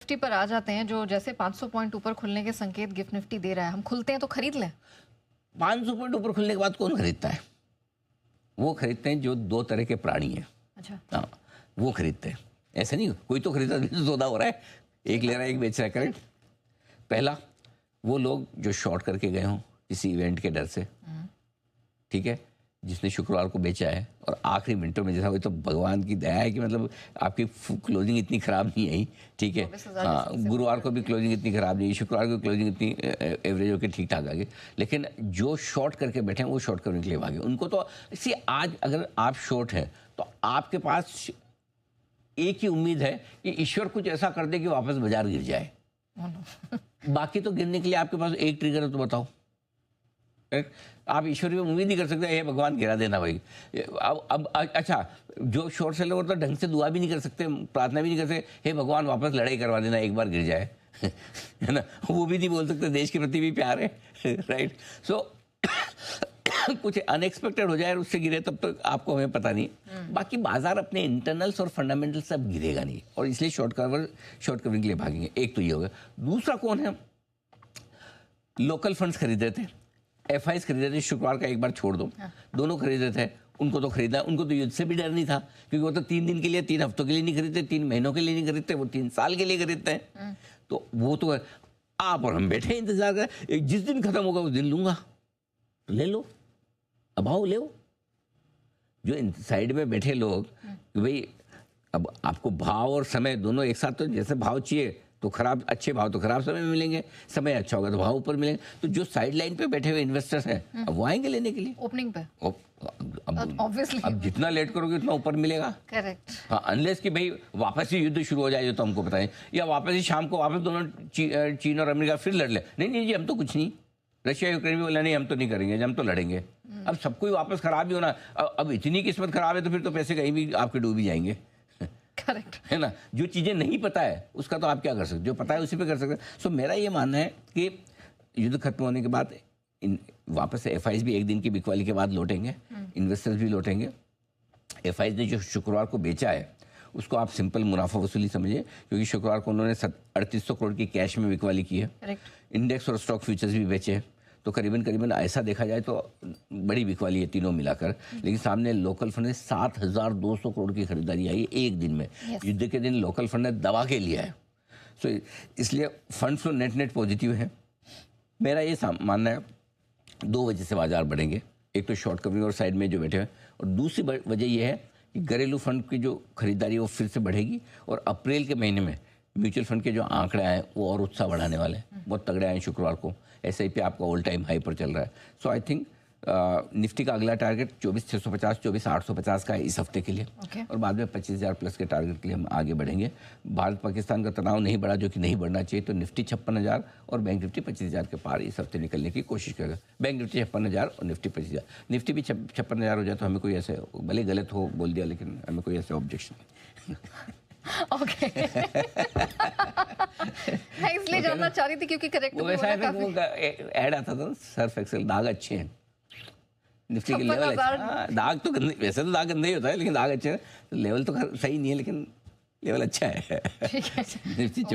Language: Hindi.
निफ्टी पर आ जाते हैं, जो जैसे 500 पॉइंट ऊपर खुलने के संकेत गिफ्ट निफ्टी दे रहा है, हम खुलते हैं तो खरीद लें? 500 पॉइंट ऊपर खुलने के बाद कौन खरीदता है? वो खरीदते हैं जो दो तरह के प्राणी हैं। अच्छा। हाँ, वो खरीदते हैं। ऐसे नहीं कोई तो खरीदा, सौदा हो रहा है, एक ले रहा है एक बेच रहा है। करेक्ट। पहला, वो लोग जो शॉर्ट करके गए हों किसी इवेंट के डर से, ठीक है, जिसने शुक्रवार को बेचा है और आखिरी मिनटों में जैसा, वो तो भगवान की दया है कि मतलब आपकी क्लोजिंग इतनी ख़राब नहीं आई, ठीक है। हाँ, गुरुवार को भी क्लोजिंग इतनी ख़राब नहीं, शुक्रवार को क्लोजिंग इतनी एवरेज होकर ठीक ठाक आ गई। लेकिन जो शॉर्ट करके बैठे हैं वो शॉर्ट करने के लिए भागे। उनको तो इसी, आज अगर आप शॉर्ट हैं तो आपके पास एक ही उम्मीद है कि ईश्वर कुछ ऐसा कर दे कि वापस बाजार गिर जाए। बाकी तो गिरने के लिए आपके पास एक ट्रिगर है, तो बताओ। आप ईश्वर की उम्मीद नहीं कर सकते, हे भगवान गिरा देना भाई। अब अच्छा, जो शॉर्ट सेलर होता है ढंग से दुआ भी नहीं कर सकते, प्रार्थना भी नहीं कर सकते, हे भगवान वापस लड़ाई करवा देना, एक बार गिर जाए, है ना, वो भी नहीं बोल सकते। देश के प्रति भी प्यार है, राइट। सो कुछ अनएक्सपेक्टेड हो जाए और उससे गिरे, तब तक आपको हमें पता नहीं। बाकी बाजार अपने इंटरनल्स और फंडामेंटल सब गिरेगा नहीं, और इसलिए शॉर्ट कवरिंग के लिए भागेंगे। एक तो ये होगा। दूसरा कौन है? लोकल फंड्स खरीदे थे, एफआईज खरीदे थे। शुक्रवार का एक बार छोड़ दो, दोनों खरीदे थे। उनको तो खरीदा, उनको तो युद्ध से भी डर नहीं था, क्योंकि वो तो 3 दिन के लिए, 3 हफ्तों के लिए नहीं खरीदते, 3 महीनों के लिए नहीं खरीदते, वो 3 साल के लिए खरीदते हैं। तो वो तो आप और हम बैठे इंतजार करें, जिस दिन खत्म होगा उस दिन लूंगा, ले लो, अब आओ ले लो। जो साइड में बैठे लोग कि भाई अब आपको भाव और समय दोनों एक साथ, तो जैसे भाव चाहिए तो खराब, अच्छे भाव तो खराब समय में मिलेंगे, समय अच्छा होगा तो भाव ऊपर मिलेंगे। तो जो साइड लाइन पे बैठे हुए इन्वेस्टर्स हैं, अब वो आएंगे लेने के लिए ओपनिंग पे। ऑब्वियसली अब जितना लेट करोगे उतना ऊपर मिलेगा। करेक्ट। हाँ, अनलेस कि भाई वापस ही युद्ध शुरू हो जाए, तो हमको पता है, या वापस ही शाम को वापस दोनों चीन और अमेरिका फिर लड़ ले। नहीं जी, हम तो कुछ नहीं, रशिया यूक्रेन भी बोला नहीं हम तो नहीं करेंगे, हम तो लड़ेंगे। अब सबको ही वापस खराब ही होना। अब इतनी किस्मत खराब है तो फिर तो पैसे कहीं भी आपके डूब ही जाएंगे। करेक्ट है ना। जो चीज़ें नहीं पता है उसका तो आप क्या कर सकते, जो पता है उसी पे कर सकते हैं। सो मेरा ये मानना है कि युद्ध खत्म होने के बाद वापस से एफआईज भी एक दिन की बिकवाली के बाद लौटेंगे, इन्वेस्टर्स भी लौटेंगे। एफआईज ने जो शुक्रवार को बेचा है उसको आप सिंपल मुनाफा वसूली समझिए, क्योंकि शुक्रवार को उन्होंने 3800 करोड़ की कैश में बिकवाली की है। इंडेक्स और स्टॉक फ्यूचर्स भी बेचे हैं, तो करीबन ऐसा देखा जाए तो बड़ी बिकवाली है तीनों मिलाकर। लेकिन सामने लोकल फंड ने 7200 करोड़ की खरीदारी आई एक दिन में। युद्ध के दिन लोकल फंड ने दबा के लिया है। सो इसलिए फंड फ्लो नेट पॉजिटिव है। मेरा ये मानना है 2 वजह से बाजार बढ़ेंगे। एक तो शॉर्ट कवरिंग और साइड में जो बैठे हैं, और दूसरी वजह यह है कि घरेलू फंड की जो खरीदारी है वो फिर से बढ़ेगी। और अप्रैल के महीने में म्यूचुअल फंड के जो आंकड़े आए वो और उत्साह बढ़ाने वाले हैं, बहुत तगड़े आए शुक्रवार को। एसआईपी आपका ऑल टाइम हाई पर चल रहा है। सो आई थिंक निफ्टी का अगला टारगेट 24,650 24,850 का है इस हफ्ते के लिए। और बाद में 25,000 प्लस के टारगेट के लिए हम आगे बढ़ेंगे। भारत पाकिस्तान का तनाव नहीं बढ़ा, जो कि नहीं बढ़ना चाहिए, तो निफ्टी 56,000 और बैंक निफ्टी 25,000 के पार इस हफ्ते निकलने की कोशिश करेगा। बैंक निफ्टी 56,000 और निफ्टी 25,000। निफ्टी भी 56,000 हो जाए तो हमें कोई ऐसे, भले गलत हो बोल दिया लेकिन हमें कोई ऐसे ऑब्जेक्शन नहीं। ओके। मैं इसलिए जानना चाह रही थी क्योंकि करेक्ट वो ऐसा है, वो ऐड आता था सर्फ एक्सेल, दाग अच्छे हैं निफ्टी के लेवल। दाग तो गंदे, वैसे तो दाग गंदे ही होता है, लेकिन दाग अच्छे हैं। लेवल तो सही नहीं है लेकिन लेवल अच्छा है। ठीक है। निफ्टी